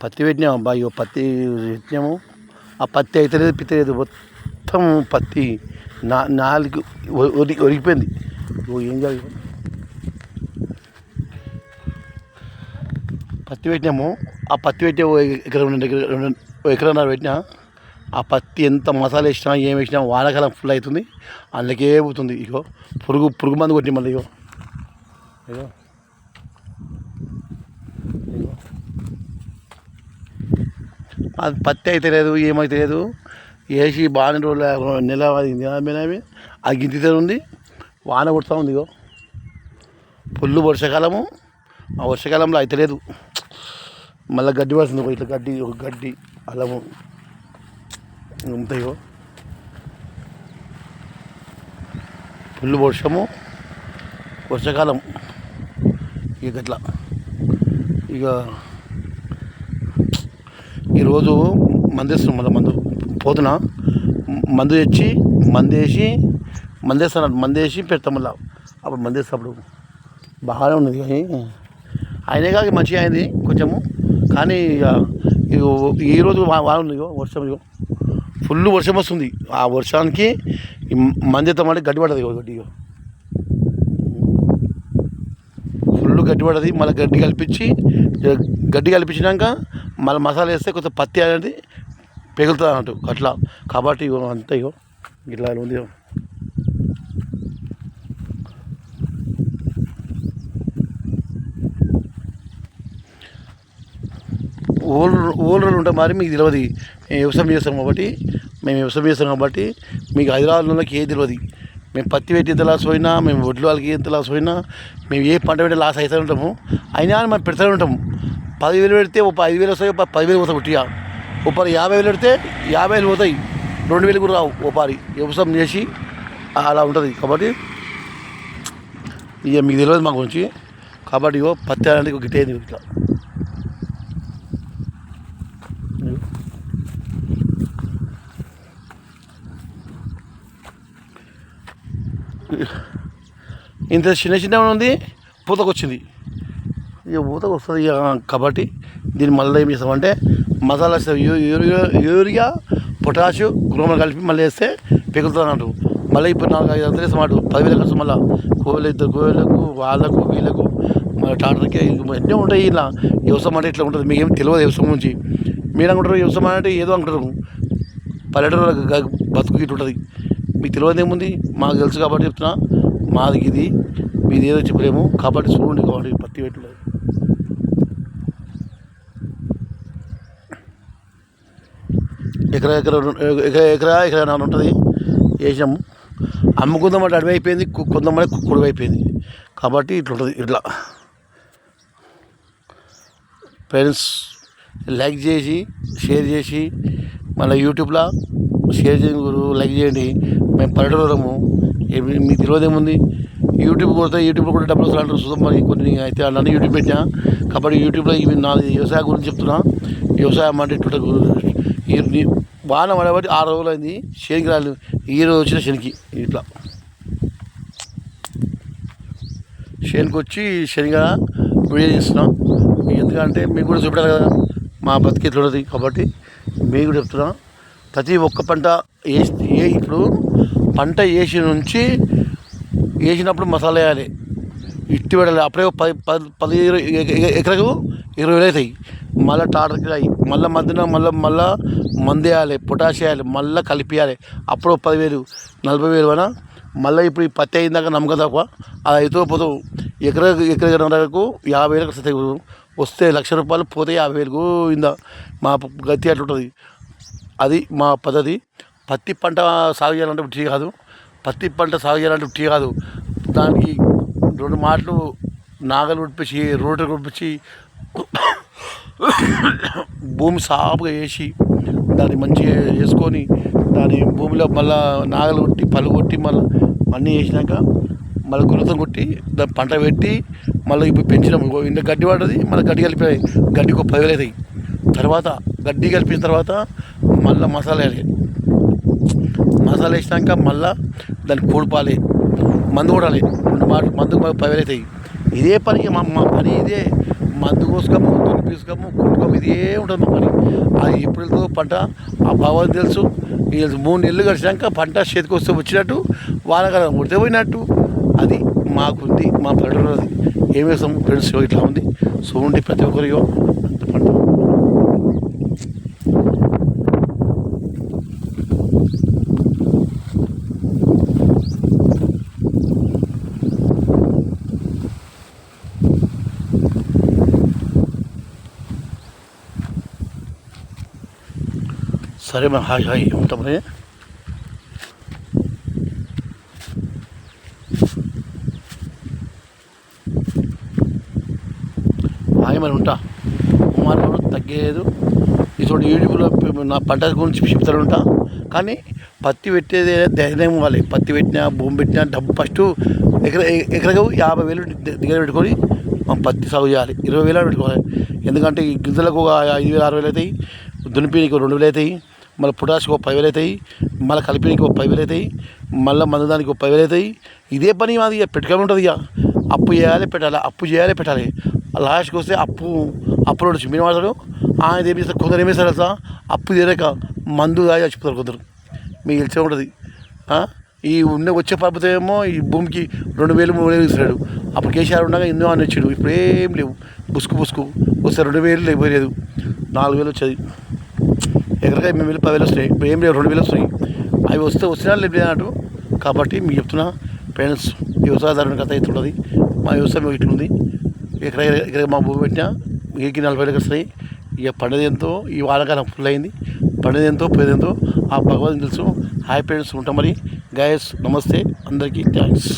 పత్తి పెట్టినాము అబ్బాయి, పత్తి పెట్టినాము. ఆ పత్తి అయితే లేదు, పిత్తి లేదు, మొత్తం పత్తి నాలుగు ఒరిగిపోయింది. ఏం జరిగింది? పత్తి పెట్టినాము. ఆ పత్తి పెట్టే ఎకరన్నర పెట్టినా. ఆ పత్తి ఎంత మసాలా వేసినా ఏం వేసినా వానాకాలం ఫుల్ అవుతుంది, అందుకే పోతుంది. ఇగో పురుగు మందు కొట్టి మళ్ళీ ఇగో ఇగో అది పత్తి అయితే లేదు, ఏమైతే లేదు. వేసి బాగానే రోజులు నెల అది గింతితే ఉంది, వాన కొడుతూ ఉంది. ఇగో ఫుల్ వర్షాకాలము. ఆ వర్షాకాలంలో అయితే లేదు, మళ్ళీ గడ్డి పడుతుంది. ఇట్లా గడ్డి అల్లము ఉంటాయో. ఫుల్ వర్షాకాలం ఇక అట్లా. ఇక ఈరోజు మందేస్తున్నాం, మళ్ళీ మందు పోతున్నా, మందేసి పెడతాం. మళ్ళీ అప్పుడు మందేసినప్పుడు బాగానే ఉన్నది, కానీ అయినా కాక మంచిగా అయింది కొంచెము. కానీ ఇక ఈరోజు వాన ఉంది, వర్షం. ఇగో ఫుల్ వర్షం వస్తుంది. ఆ వర్షానికి మందేస్తామంటే గడ్డి పడదు. ఇగో ఫుల్ గడ్డి పడది. మళ్ళీ గడ్డి కలిపించినాక మళ్ళీ మసాలా వేస్తే కొంచెం పత్తి అనేది పెగులుతుంది అన్నట్టు అట్లా. కాబట్టి అంతా ఇగో ఇట్లా ఉంది. ఊళ్ళో ఉంటే మరి మీకు తెలియదు. మేము వ్యవసాయం చేస్తాం కాబట్టి మీకు హైదరాబాద్లోకి ఏది తెలియదు. మేము పత్తి పెట్టి ఎంత లాస్ పోయినా, మేము వడ్లు వాళ్ళకి ఎంత లాస్ పోయినా, మేము ఏ పంట పెట్టి లాస్ అవుతూ ఉంటాము. అయినా మనం పెడుతూనే ఉంటాము. 10,000 పెడితే ఒక 5,000 వస్తాయి, 10,000 పోతాయి. ఉట్టిగా ఓ 50,000 పెడితే 50,000 పోతాయి, 2,000 కూడా రావు. ఓ వ్యవసాయం చేసి అలా ఉంటుంది. కాబట్టి ఇక మీకు తెలియదు మా గురించి. కాబట్టి ఇగో పత్తి అనేది గిట్టేది ఇట్లా. ఇంత చిన్న ఉంది, పూతకు వచ్చింది. ఇక పూతకు వస్తుంది కాబట్టి దీన్ని మళ్ళీ ఏం చేస్తామంటే మసాలా యూరియా, పొటాషు, గ్రోమర్ కలిపి మళ్ళీ వేస్తే పెరుగుతుంది అన్నట్టు. మళ్ళీ ఇప్పుడు 4-5 వందలు వేస్తాం అటు 10,000 ఖర్చు. మళ్ళీ కోళ్ళకు వాళ్ళకు వీళ్ళకు మళ్ళీ టాటర్కి ఎన్నో ఉంటాయి. ఇలా వ్యవసాయం అంటే ఇట్లా ఉంటుంది. మీకేం తెలియదు వ్యవసాయం గురించి. మీరు అనుకుంటారు వ్యవసాయం అంటే ఏదో అనుకుంటారు, పల్లెటూరు బతుకు ఇటు ఉంటుంది. మీకు తెలియదు ఏముంది, మాకు తెలుసు కాబట్టి చెప్తున్నా. మాది ఇది, మీది ఏదో చెప్పలేము. కాబట్టి చూడండి. కాబట్టి పత్తి పెట్టలేదు, ఎకరా ఉంటుంది. వేసాము, అమ్ముకుందామంటే అడవి అయిపోయింది, కొందామంటే కుడివి అయిపోయింది. కాబట్టి ఇట్లా ఉంటుంది. ఇట్లా ఫ్రెండ్స్ లైక్ చేసి షేర్ చేసి మళ్ళీ యూట్యూబ్లో షేర్ చేయండి, లైక్ చేయండి. మేము పల్లెటూరము, మీకు తెలియదు ఏముంది. యూట్యూబ్ కూడా డబ్బులు వస్తారు అంటారు. చూద్దాం మరి కొన్ని అయితే నన్ను యూట్యూబ్ పెట్టినా. కాబట్టి యూట్యూబ్లో ఇవి నా వ్యవసాయం గురించి చెప్తున్నా. వ్యవసాయం అంటే ఇట్లా వాన పడబట్టి 6 రోజులు అయింది. శనికి రాలేదు, ఈరోజు వచ్చిన శనికి. ఇట్లా శనికి వచ్చి శనిగా వీడియో చేస్తున్నాం. ఎందుకంటే మీకు కూడా చూపెట్టాలి కదా మా బతికి ఎట్లా ఉంటుంది. కాబట్టి మీకు కూడా చెప్తున్నా, ప్రతి ఒక్క పంట ఇప్పుడు పంట వేసినప్పుడు మసాలా వేయాలి, ఇట్టి పెట్టాలి. అప్పుడే 10 ఎకరకు 20,000 అవుతాయి. మళ్ళీ టాటర్కి రాయి, మళ్ళీ మధ్యన మళ్ళీ మందు వేయాలి, పొటాష్ వేయాలి, మళ్ళీ కలిపియాలి. అప్పుడు 10,000 40,000 అయినా. మళ్ళీ ఇప్పుడు ఈ పత్తి అయిందాక నమ్మకం తక్కువ. అది అవుతూ పోతూ ఎకరకు 50,000 వస్తే ₹1,00,000 పోతే 50,000 ఇందా. మా గతి అట్లుంటుంది. అది మా పద్ధతి. పత్తి పంట సాగు చేయాలంటే ఉట్టి కాదు. దానికి 2 మాటలు నాగలు ఉడిపించి రోడ్డు ఉడిపించి భూమి సాపుగా వేసి దాన్ని మంచిగా వేసుకొని దాని భూమిలో మళ్ళీ నాగలు కొట్టి పళ్ళు కొట్టి మళ్ళీ అన్నీ వేసినాక మళ్ళీ గుణతం కొట్టి దాన్ని పంట పెట్టి మళ్ళీ ఇప్పుడు పెంచినాము. ఇంత గడ్డి పడ్డది, మళ్ళీ గడ్డి కలిపి గడ్డికి 10,000 అవుతాయి. తర్వాత గడ్డి కలిపిన తర్వాత మళ్ళీ మసాలా వేసినాక మళ్ళీ దాన్ని కూడిపాలి, మందు కొడాలి. 2 మాటలు మందుకు 10,000 అవుతాయి. ఇదే పని మా పని ఇదే. మందు కోసుకోము, దున్ని పీసుకోము, కొట్టుకోము, ఇదే ఉంటుంది మా పని. అది ఎప్పుడు వెళ్తుందో పంట ఆ భగవంతుడు తెలుసు. ఈ 3 నెలలు గడిచాక పంట చేతికి వస్తే వచ్చినట్టు, వానకాలం కొడితే పోయినట్టు. అది మాకుంది, మా పల్లెటూరు. అది ఏం వేస్తాం ఫ్రెండ్స్, ఇట్లా ఉంది. సో ఉండి ప్రతి ఒక్కరికో పంట. సరే మరి, హాయ్ హాయ్ ఉంటాం మరి. హాయ్ మరి, ఉంటా. కుమారుడు తగ్గలేదు. ఇటువంటి యూట్యూబ్లో నా పంట గురించి చెప్తాను ఉంటా. కానీ పత్తి పెట్టేది ధైర్యం ఇవ్వాలి. పత్తి పెట్టినా, భూమి పెట్టినా డబ్బు ఫస్ట్ ఎకరకు 50,000 దగ్గర పెట్టుకొని మనం పత్తి సాగు చేయాలి. 20,000 పెట్టుకోవాలి. ఎందుకంటే ఈ గింజలకు 5,000 6,000 అవుతాయి, దునిపీనికి 2,000 అవుతాయి, మళ్ళీ పొటాషికి 10,000 అవుతాయి, మళ్ళీ కలిపినికి 10,000 అవుతాయి, మళ్ళీ మందుదానికి 10,000 అవుతాయి. ఇదే పని మాది. ఇక పెట్టుకొని ఉంటుంది. ఇక అప్పు చేయాలి, పెట్టాలి, అప్పు చేయాలి, పెట్టాలి. లాస్ట్కి వస్తే అప్పులో చిమ్మిన వాడతాడు. ఆయన ఏమిస్తారు, కొందరు ఏమేస్తారు తెలుసా, అప్పు తీరాక మందు దాగి చచ్చిపోతారు కొందరు. మీకు తెలిసే ఉంటుంది. ఈ వచ్చే పద్ధతి ఏమో ఈ భూమికి 2,000 3,000 ఇస్తాడు. అప్పుడు కేసీఆర్ ఉండగా ఎన్నో అని వచ్చాడు. ఇప్పుడు ఏం లేవు. బుసుకు వస్తే 2,000 లేకపోలేదు, 4,000 వచ్చేది. ఎకరగా 8,000 10,000 వస్తాయి. ఇప్పుడు ఏం లేవు, 2,000 వస్తాయి. అవి వచ్చినా లేదు అన్నట్టు. కాబట్టి మీకు చెప్తున్నా ఫ్రెండ్స్, వ్యవసాయదారుని కథ ఇట్లుంటుంది. మా వ్యవసాయం ఇట్లుంది. ఎకర మా భూమి పెట్టినా వీరికి 40,000 వస్తాయి. ఇక పండేది ఎంతో, ఈ వానకాలం ఫుల్ అయింది. పండేది ఎంతో పోయేది ఎంతో ఆ భగవంతుని తెలుసు. హాయ్ ఫ్రెండ్స్, ఉంటాం మరి. గైస్ నమస్తే, అందరికీ థ్యాంక్స్.